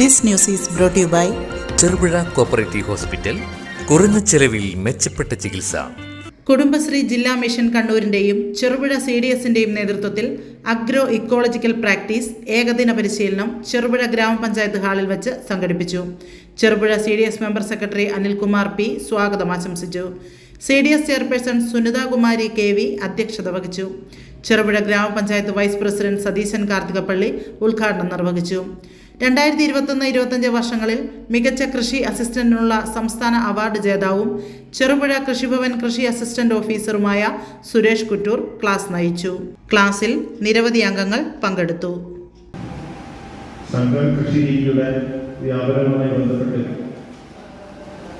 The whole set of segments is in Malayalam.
This news is brought to you by Cherupuzha cooperative hospital. കുറഞ്ഞ ചെലവിൽ മെച്ചപ്പെട്ട ചികിത്സ. കുടുംബശ്രീ ജില്ലാ മിഷൻ കണ്ണൂരിൻ്റെയും ചെറുപുഴ CDSൻ്റെയും നേതൃത്വത്തിൽ അഗ്രോ ഇക്കോളജിക്കൽ പ്രാക്ടീസ് ഏകദിന പരിശീലനം ചെറുപുഴ ഗ്രാമപഞ്ചായത്ത് ഹാളിൽ വെച്ച് സംഘടിപ്പിച്ചു. Cherupuzha CDS member secretary Anilkumar P സ്വാഗതം ആശംസിച്ചു. CDS ചെയർപേഴ്സൺ സുനിതാകുമാരി KV അധ്യക്ഷത വഹിച്ചു. ചെറുപുഴ ഗ്രാമപഞ്ചായത്ത് വൈസ് പ്രസിഡന്റ് സതീശൻ കാർത്തികപ്പള്ളി ഉദ്ഘാടനം നിർവഹിച്ചു. 2021-25 വർഷങ്ങളിൽ മികച്ച കൃഷി അസിസ്റ്റന്റിനുള്ള സംസ്ഥാന അവാർഡ് ജേതാവും ചെറുപുഴ കൃഷിഭവൻ കൃഷി അസിസ്റ്റന്റ് ഓഫീസറുമായ സുരേഷ് കുറ്റൂർ ക്ലാസ് നയിച്ചു. ക്ലാസിൽ നിരവധി അംഗങ്ങൾ പങ്കെടുത്തു. സംഘ കൃഷി രീതിയുടെ വ്യാപനവുമായി ബന്ധപ്പെട്ട്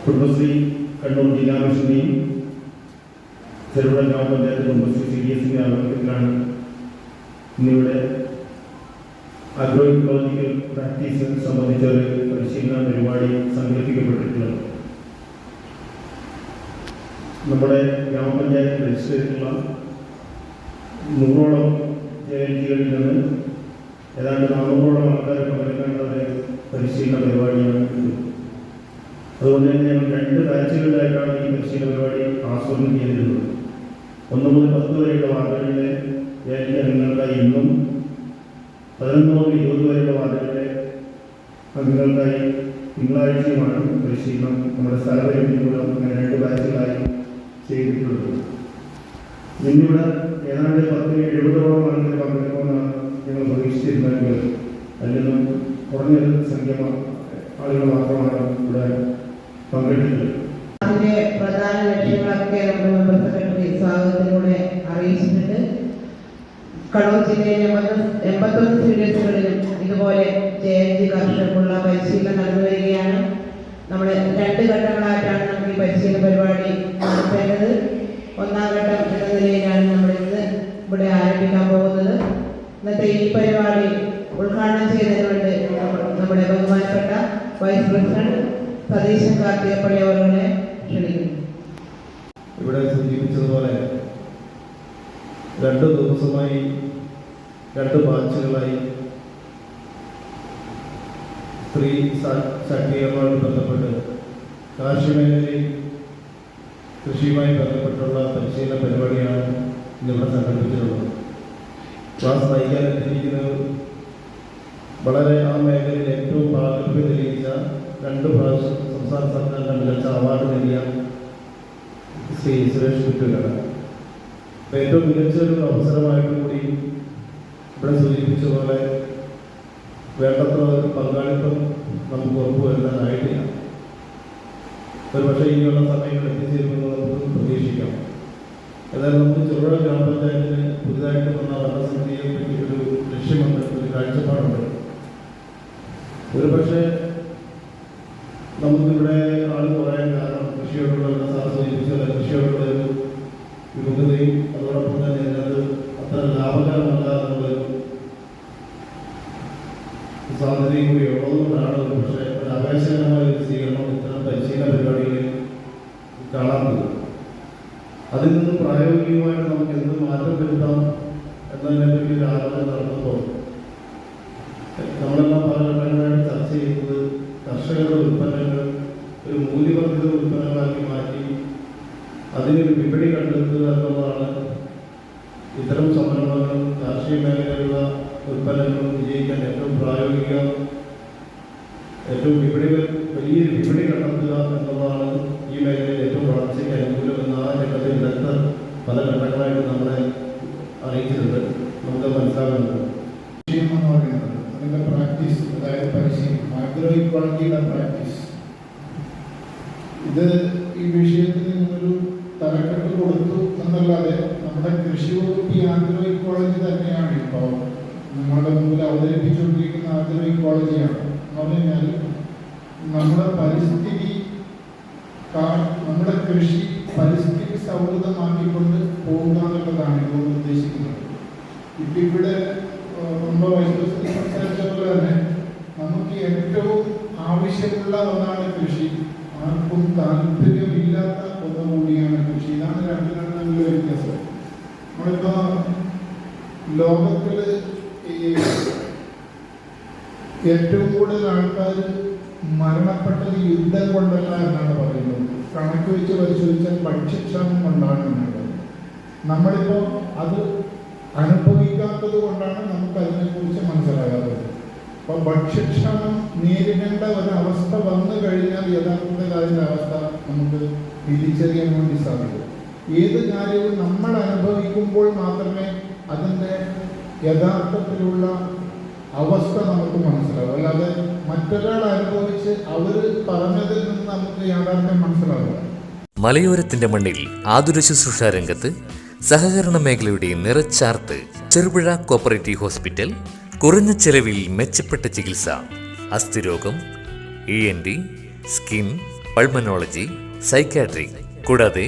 കുടുംബശ്രീ കണ്ണൂർ ജില്ലാ മിഷനെയും ചെറുപുഴ ഗ്രാമപഞ്ചായത്ത് കുടുംബശ്രീ CDSന്റെ ആഭിമുഖ്യത്തിലാണ് ഇന്നിവിടെ അഗ്രോ ഇക്കോളജിക്കൽ പ്രാക്ടീസ് സംബന്ധിച്ച ഒരു പരിശീലന പരിപാടി സംഘടിപ്പിക്കപ്പെട്ടിട്ടുള്ളത്. നമ്മുടെ ഗ്രാമപഞ്ചായത്ത് രജിസ്റ്ററിലുള്ള 100ഓളം JLTകളിൽ നിന്ന് ഏതാണ്ട് 400ഓളം ആൾക്കാരെ പങ്കെടുക്കേണ്ട ഒരു പരിശീലന പരിപാടിയാണ് ഇത്. അതുകൊണ്ട് തന്നെ ഞങ്ങൾ 2 ബാച്ചുകളിലായിട്ടാണ് ഈ പരിശീലന പരിപാടി ആസൂത്രണം ചെയ്തിരുന്നത്. 1 മുതൽ 10 വരെയുള്ള വാർഡുകളിലെ JLT അംഗങ്ങൾക്കായി ഇന്നും 11 മുതൽ 20 വരെയുള്ള വാർഡുകളിലെ അംഗങ്ങൾക്കായി തിങ്കളാഴ്ചയുമാണ് പരിശീലനം നമ്മുടെ സ്ഥലപരിമിതികളും 2 ബാച്ചുകളായി ചെയ്തിട്ടുള്ളത്. ഇന്നിവിടെ ഏതാണ്ട് 70ഓളം ആളുകൾ പങ്കെടുക്കുമെന്നാണ് ഞങ്ങൾ പ്രതീക്ഷിച്ചിരുന്നെങ്കിൽ അതിൽ നിന്നും കുറഞ്ഞൊരു സംഖ്യ ആളുകൾ മാത്രമാണ് ഇവിടെ പങ്കെടുത്തിട്ടുള്ളത്. അതിന്റെ പ്രധാന ലക്ഷ്യങ്ങളൊക്കെ നമ്മുടെ മെമ്പർ സെക്രട്ടറി സ്വാഗതത്തിലൂടെ അറിയിച്ചിട്ടുണ്ട്. കണ്ണൂർ ജില്ലയിലെ 81 CDSകളിലും ഇതുപോലെ JLT കർഷകർക്കുള്ള പരിശീലനം നടന്നു വരികയാണ്. നമ്മൾ 2 ഘട്ടങ്ങളായിട്ടാണ് നമുക്ക് ഈ പരിശീലന പരിപാടി നടത്തേണ്ടത്. 1ാം ഘട്ടം എന്ന നിലയിലാണ് നമ്മൾ ഇന്ന് ഇവിടെ ആരംഭിക്കാൻ പോകുന്നത്. ഇന്നത്തെ ഈ പരിപാടി ഉദ്ഘാടനം ചെയ്തതിന് വേണ്ടി നമ്മുടെ ബഹുമാനപ്പെട്ട വൈസ് പ്രസിഡന്റ് സതീശൻ കാർത്തികപ്പള്ളി അവരെ ക്ഷണിക്കുന്നു. ഇവിടെ സൂചിപ്പിച്ചതുപോലെ 2 ദിവസമായി 2 ബാച്ചുകളായി സ്ത്രീ ശാക്തീകരണവുമായി ബന്ധപ്പെട്ട് കാർഷിക മേഖലയിൽ കൃഷിയുമായി ബന്ധപ്പെട്ടുള്ള പരിശീലന പരിപാടിയാണ് ഇന്നിവിടെ സംഘടിപ്പിച്ചിട്ടുള്ളത്. ക്ലാസ് നയിക്കാൻ എത്തിയിരിക്കുന്നത് വളരെ ആ മേഖലയിൽ ഏറ്റവും പ്രാഗൽഭ്യം തെളിയിച്ച 2 പ്രാവശ്യം സംസ്ഥാന സർക്കാരിൻ്റെ മികച്ച അവാർഡ് നേടിയ ശ്രീ സുരേഷ് കുറ്റൂരാണ്. ഏറ്റവും മികച്ചൊരു അവസരമായിട്ട് കൂടി ഇവിടെ സൂചിപ്പിച്ചതുപോലെ വേണ്ടത്ര ഒരു പങ്കാളിത്തം നമുക്ക് ഉറപ്പുവരുത്താനായിട്ടില്ല. ഒരുപക്ഷെ ഇനിയുള്ള സമയങ്ങൾ എത്തിച്ചേരുമെന്ന് നമുക്ക് പ്രതീക്ഷിക്കാം. ഏതായാലും നമുക്ക് ചെറുപുഴ ഗ്രാമപഞ്ചായത്തിന് പുതുതായിട്ട് വന്ന ഭരണസമിതിയെ പറ്റി ഒരു ലക്ഷ്യമുണ്ട്, ഒരു കാഴ്ചപ്പാടുണ്ട്. ഒരുപക്ഷെ നമുക്കിവിടെ ആൾ കുറയാൻ കാരണം കൃഷിയോടുള്ള സൂചിപ്പിച്ചത് കൃഷിയോടുള്ള ഒരു വിമുഖതയും അതോടൊപ്പം തന്നെ അത് അത്ര ലാഭകരമല്ല എന്നുള്ളൊരു സാധ്യതയും കൂടി ഉള്ളതുകൊണ്ടാണ് പക്ഷേ ഒരു ആവേശകരമായ ഒരു സ്വീകരണം ഇത്തരം പരിശീലന പരിപാടികളിൽ കാണാൻ പറ്റും. അതിൽ നിന്ന് പ്രായോഗികമായിട്ട് നമുക്ക് എന്ത് മാറ്റം വരുത്താം എന്നതിനെപ്പറ്റി ഒരു ആലോചന നടത്തുമ്പോൾ നമ്മളെല്ലാം പല ഘട്ടങ്ങളായിട്ട് ചർച്ച ചെയ്യുന്നത് കർഷകരുടെ ഉൽപ്പന്നങ്ങൾ ഒരു മൂല്യവർദ്ധിത ഉൽപ്പന്നങ്ങളാക്കി മാറ്റി അതിനൊരു വിപണി കണ്ടെത്തുക എന്നുള്ളതാണ്. ഇത്തരം സംരംഭങ്ങളും കാർഷിക മേഖലയിലുള്ള ഉൽപ്പന്നങ്ങളും വിജയിക്കാൻ ഏറ്റവും പ്രായോഗിക ഏറ്റവും വലിയൊരു വിപണി കണ്ടെത്തുക എന്നുള്ളതാണ് ഈ മേഖലയിൽ ഏറ്റവും വളർച്ചയ്ക്ക് അനുകൂലമെന്ന് ആ രംഗത്തെ വിദഗ്ധർ പല ഘട്ടങ്ങളായിട്ട് നമ്മളെ അറിയിച്ചിട്ടുണ്ട്. നമുക്ക് മനസ്സിലാകുന്നുണ്ട്. അതിൻ്റെ പ്രാക്ടീസ്, അതായത് പരിശീലനം, അഗ്രോ ഇക്കോളജിയുടെ പ്രാക്ടീസ്, ഇത് ഈ വിഷയത്തിന് ഒരു തലക്കെട്ട് കൊടുത്തു എന്നല്ലാതെ നമ്മുടെ കൃഷി വകുപ്പ് ഈ ആഗ്രോ ഇക്കോളജി തന്നെയാണ് ഇപ്പോൾ നമ്മുടെ മുമ്പിൽ അവതരിപ്പിച്ചുകൊണ്ടിരിക്കുന്ന ആഗ്രോ ഇക്കോളജിയാണ്. എന്ന് പറഞ്ഞാൽ നമ്മുടെ പരിസ്ഥിതി, നമ്മുടെ കൃഷി പരിസ്ഥിതി സൗഹൃദമാക്കിക്കൊണ്ട് പോകുക എന്നുള്ളതാണ് ഇതുകൊണ്ട് ഉദ്ദേശിക്കുന്നത്. ഇപ്പം ഇവിടെ നമ്മുടെ വൈസ് പ്രസിഡന്റ് സംസാരിച്ചതുപോലെ തന്നെ നമുക്ക് ഏറ്റവും ആവശ്യമുള്ള ഒന്നാണ് കൃഷി. ആർക്കും താല്പര്യമില്ലാത്ത ഒന്നുകൂടിയാണ് കൃഷി. ഇതാണ് 2 തമ്മിലുള്ള വ്യത്യാസം. നമ്മളിപ്പോൾ ലോകത്തിൽ ഈ ഏറ്റവും കൂടുതൽ ആൾക്കാർ മരണപ്പെട്ടത് യുദ്ധം കൊണ്ടല്ല എന്നാണ് പറയുന്നത്. കണക്ക് വെച്ച് പരിശോധിച്ചാൽ ഭക്ഷ്യക്ഷാമം കൊണ്ടാണ് എന്നുള്ളത്. നമ്മളിപ്പോൾ അത് അനുഭവിക്കാത്തത് കൊണ്ടാണ് നമുക്ക് അതിനെക്കുറിച്ച് മനസ്സിലാകാത്തത്. അപ്പോൾ ഭക്ഷ്യക്ഷാമം നേരിടേണ്ട ഒരവസ്ഥ വന്നു കഴിഞ്ഞാൽ യഥാർത്ഥത്തിൽ അതിൻ്റെ അവസ്ഥ നമുക്ക് തിരിച്ചറിയാൻ വേണ്ടി സാധിക്കും. ഏത് കാര്യവും നമ്മൾ അനുഭവിക്കുമ്പോൾ മാത്രമേ അതിൻ്റെ യഥാർത്ഥത്തിലുള്ള അവസ്ഥ നമുക്ക് മനസ്സിലാവും. അല്ലാതെ മറ്റൊരാൾ അനുഭവിച്ച് അവർ പറഞ്ഞതിൽ നിന്ന് നമുക്ക് യാഥാർത്ഥ്യം മനസ്സിലാവില്ല. മലയോരത്തിന്റെ മണ്ണിൽ ആതുര ശുശ്രൂഷ രംഗത്ത് സഹകരണ മേഖലയുടെ നിറച്ചാർത്ത് ചെറുപുഴ കോപ്പറേറ്റീവ് ഹോസ്പിറ്റൽ. കുറഞ്ഞ ചെലവിൽ മെച്ചപ്പെട്ട ചികിത്സ, അസ്ഥിരോഗം, ENT, സ്കിൻ, പൾമനോളജി, സൈക്കാട്രി, കൂടാതെ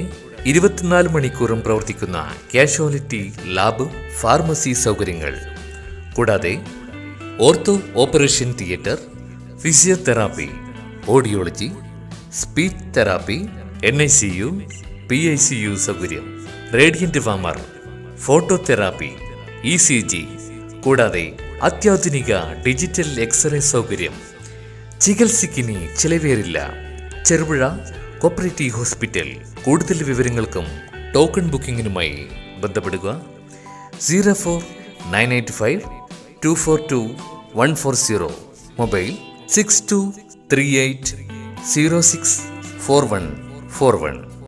24 മണിക്കൂറും പ്രവർത്തിക്കുന്ന കാഷ്വാലിറ്റി ലാബ്, ഫാർമസി സൗകര്യങ്ങൾ, കൂടാതെ ortho operation theatre, physiotherapy, audiology, speech therapy, NICU, PICU സൗകര്യം, റേഡിയന്റ് വാമർ, ഫോട്ടോതെറാപ്പി, ECG, കൂടാതെ അത്യാധുനിക ഡിജിറ്റൽ എക്സ്റേ സൗകര്യം. ചികിത്സയ്ക്കിനി ചിലവേറില്ല. Cherupuzha cooperative hospital. കൂടുതൽ വിവരങ്ങൾക്കും ടോക്കൺ ബുക്കിങ്ങിനുമായി ബന്ധപ്പെടുക 049852424140, മൊബൈൽ 6238064141.